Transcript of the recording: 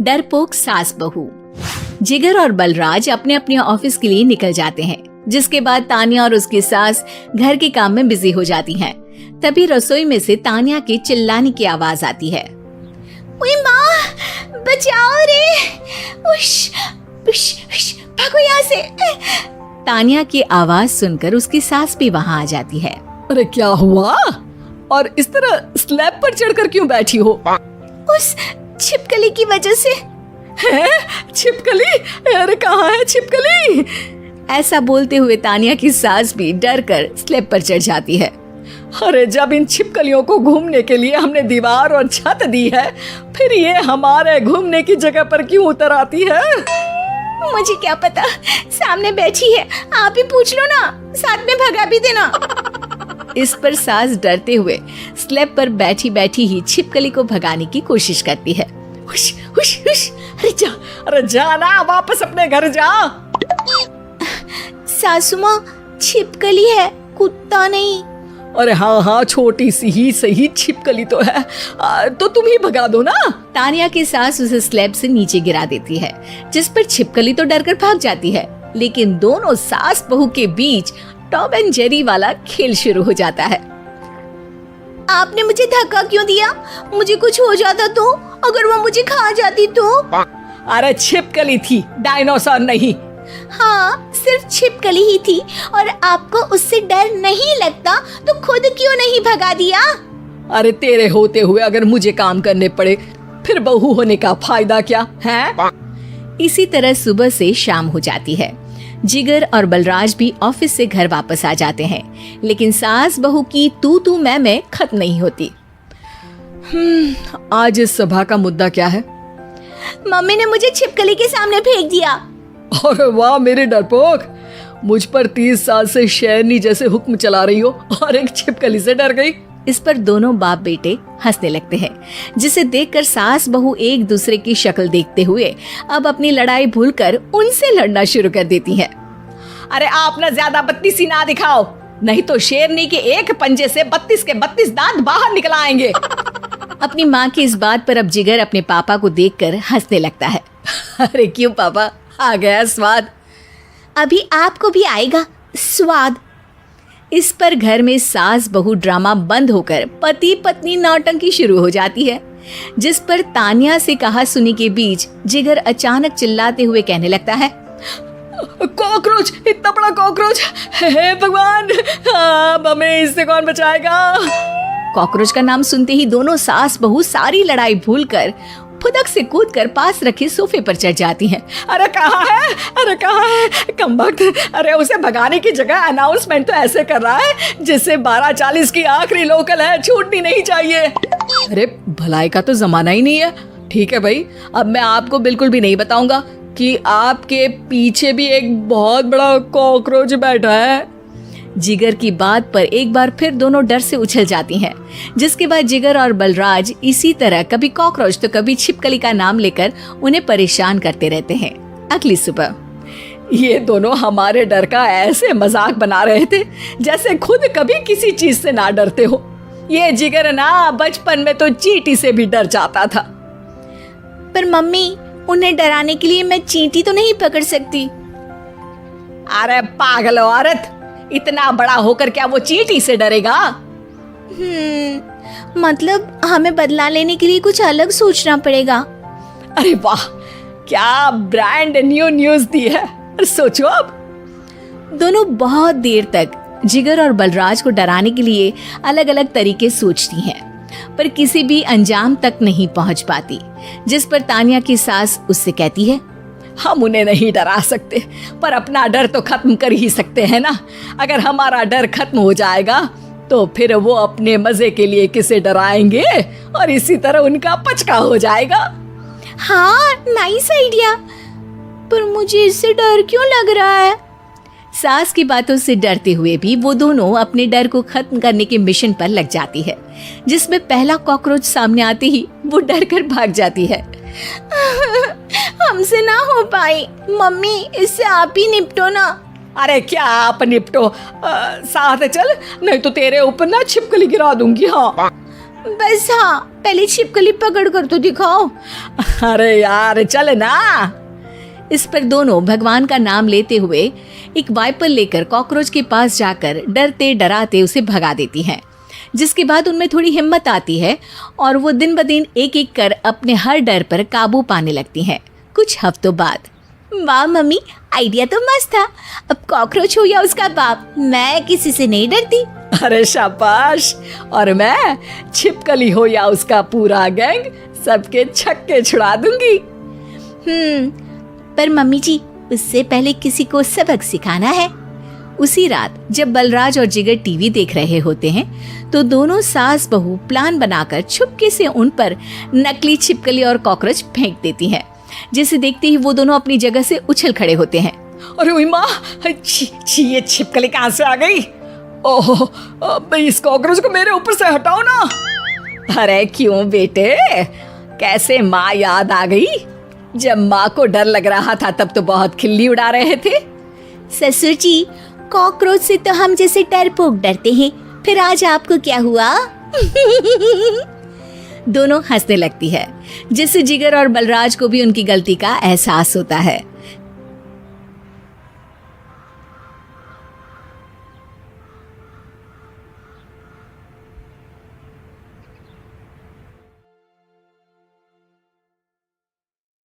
डरपोक सास बहू। जिगर और बलराज अपने अपने ऑफिस के लिए निकल जाते हैं, जिसके बाद तानिया और उसकी सास घर के काम में बिजी हो जाती हैं। तभी रसोई में से तानिया के चिल्लाने की आवाज आती है। ओए माँ, बचाओ रे, उश, उश, उश, भागो यहाँ से। तानिया की आवाज सुनकर उसकी सास भी वहाँ आ जाती है। अरे क्या हुआ? और इस तरह स्लैब पर चढ़कर क्यों बैठी हो? उस छिपकली की वजह से। है? छिपकली? अरे कहाँ है छिपकली? ऐसा बोलते हुए तानिया की सास भी डर कर स्लैब पर चढ़ जाती है। अरे जब इन छिपकलियों को घूमने के लिए हमने दीवार और छत दी है, फिर ये हमारे घूमने की जगह पर क्यों उतर आती है? मुझे क्या पता, सामने बैठी है, आप ही पूछ लो ना, साथ में भगा भी देना। इस पर सास डरते हुए स्लैब पर बैठी बैठी ही छिपकली को भगाने की कोशिश करती है। हुश, हुश, हुश, अरे जा ना, वापस अपने घर जा। सासू माँ, छिपकली है, कुत्ता नहीं। अरे हाँ, छोटी सी ही सही छिपकली तो है, तो तुम ही भगा दो ना। तानिया की सास उसे स्लैब से नीचे गिरा देती है, जिस पर छिपकली तो डरकर भाग जाती है, लेकिन दोनों सास बहू के बीच टॉम एंड जेरी वाला खेल शुरू हो जाता है। आपने मुझे धक्का क्यों दिया? मुझे कुछ हो जाता तो? अगर वो मुझे खा जाती तो? अरे छिपकली थी, डायनासोर नहीं। हाँ, सिर्फ छिपकली ही थी, और आपको उससे डर नहीं लगता तो खुद क्यों नहीं भगा दिया? अरे तेरे होते हुए अगर मुझे काम करने पड़े, फिर बहू होने का फायदा क्या है? इसी तरह सुबह से शाम हो जाती है। जिगर और बलराज भी ऑफिस से घर वापस आ जाते हैं, लेकिन सास बहू की तू मैं खत्म नहीं होती। आज इस सभा का मुद्दा क्या है? मम्मी ने मुझे छिपकली के सामने फेंक दिया। अरे वाह मेरे डरपोक, मुझ पर 30 साल से शेरनी जैसे हुक्म चला रही हो और एक छिपकली से डर गई। इस पर दोनों बाप बेटे हंसने लगते हैं, जिसे देखकर सास बहू एक दूसरे की शक्ल देखते हुए अब अपनी लड़ाई भूलकर उनसे लड़ना शुरू कर देती हैं। अरे आप ना ज्यादा बत्तीसी ना दिखाओ, नहीं तो शेरनी के एक पंजे से 32 के 32 दांत बाहर निकल आएंगे। अपनी माँ की इस बात पर अब जिगर अपने पापा को देखकर हंसने लगता है। अरे क्यों पापा, आ गया स्वाद? अभी आपको भी आएगा स्वाद। इस पर घर में सास बहू ड्रामा बंद होकर पति पत्नी नौटंकी शुरू हो जाती है, जिस पर तानिया से कहा सुनी के बीच जिगर अचानक चिल्लाते हुए कहने लगता है। कॉकरोच, इतना बड़ा कॉकरोच, हे भगवान, अब हमें इससे कौन बचाएगा? कॉकरोच का नाम सुनते ही दोनों सास बहू सारी लड़ाई भूलकर फुदक से कूदकर पास रखे सोफे पर चढ़ जाती हैं। अरे कहाँ है, अरे कहाँ है कमबख्त? अरे उसे भगाने की जगह अनाउंसमेंट तो ऐसे कर रहा है जिससे 12:40 की आखिरी लोकल है, छूटनी नहीं चाहिए। अरे भलाई का तो जमाना ही नहीं है। ठीक है भाई, अब मैं आपको बिल्कुल भी नहीं बताऊंगा कि आपके पीछे भी एक बहुत बड़ा कॉकरोच बैठा है। जिगर की बात पर एक बार फिर दोनों डर से उछल जाती हैं, जिसके बाद जिगर और बलराज इसी तरह कभी कॉकरोच तो कभी छिपकली का नाम लेकर उन्हें परेशान करते रहते हैं। अगली सुबह ये दोनों हमारे डर का ऐसे मजाक बना रहे थे जैसे खुद कभी किसी चीज से ना डरते हो। ये जिगर ना बचपन में तो चींटी से भी डर जाता था। पर मम्मी, उन्हें डराने के लिए मैं चींटी तो नहीं पकड़ सकती। अरे पागल औरत, इतना बड़ा होकर क्या वो चींटी से डरेगा? मतलब हमें बदला लेने के लिए कुछ अलग सोचना पड़ेगा। अरे वाह, क्या ब्रांड न्यू न्यूज दी है। सोचो अब। दोनों बहुत देर तक जिगर और बलराज को डराने के लिए अलग अलग तरीके सोचती हैं, पर किसी भी अंजाम तक नहीं पहुंच पाती, जिस पर तानिया की सास उससे कहती है। हम उन्हें नहीं डरा सकते, पर अपना डर तो खत्म कर ही सकते हैं ना। अगर हमारा डर खत्म हो जाएगा तो फिर वो अपने मजे के लिए किसे डराएंगे और इसी तरह उनका पचका हो जाएगा। हाँ, नाइस आइडिया, पर मुझे इससे डर क्यों लग रहा है? सास की बातों से डरते हुए भी वो दोनों अपने डर को खत्म करने के मिशन पर लग जाती है, जिसमें पहला कॉकरोच सामने आते ही वो डर कर भाग जाती है। हमसे ना हो पाई मम्मी, इससे आप ही निपटो ना। अरे क्या आप निपटो, साथ चल, नहीं तो तेरे ऊपर ना छिपकली गिरा दूंगी। हाँ बस हाँ, पहले छिपकली पकड़ कर तो दिखाओ। अरे यार चल ना। इस पर दोनों भगवान का नाम लेते हुए एक वाइपर लेकर कॉकरोच के पास जाकर डरते डराते उसे भगा देती हैं, जिसके बाद उनमें थोड़ी हिम्मत आती है और वो दिन ब दिन एक एक कर अपने हर डर पर काबू पाने लगती हैं। कुछ हफ्तों बाद, वाह मम्मी, आइडिया तो मस्त था। अब कॉकरोच हो या उसका बाप, मैं किसी से नहीं डरती। अरे शाबाश। और मैं छिपकली हो या उसका पूरा गैंग, सबके छक्के छुड़ा दूंगी। पर मम्मी जी, उससे पहले किसी को सबक सिखाना है। उसी रात जब बलराज और जिगर टीवी देख रहे होते हैं तो दोनों सास बहू प्लान बनाकर छुपके से उन पर नकली छिपकली और कॉकरोच फेंक देती हैं, जिसे देखते ही वो दोनों अपनी जगह से उछल खड़े होते हैं। अरे ओए माँ, छी ये छिपकली कहाँ से आ गई? ओह, अब इस कॉकरोच को मेरे ऊपर से हटाओ ना। अरे क्यों बेटे, कैसे माँ याद आ गई? जब माँ को डर लग रहा था तब तो बहुत खिल्ली उड़ा रहे थे। ससुर जी, कॉकरोच से तो हम जैसे डरपोक डरते हैं, फिर आज आपको क्या हुआ? दोनों हंसने लगती है, जिससे जिगर और बलराज को भी उनकी गलती का एहसास होता है।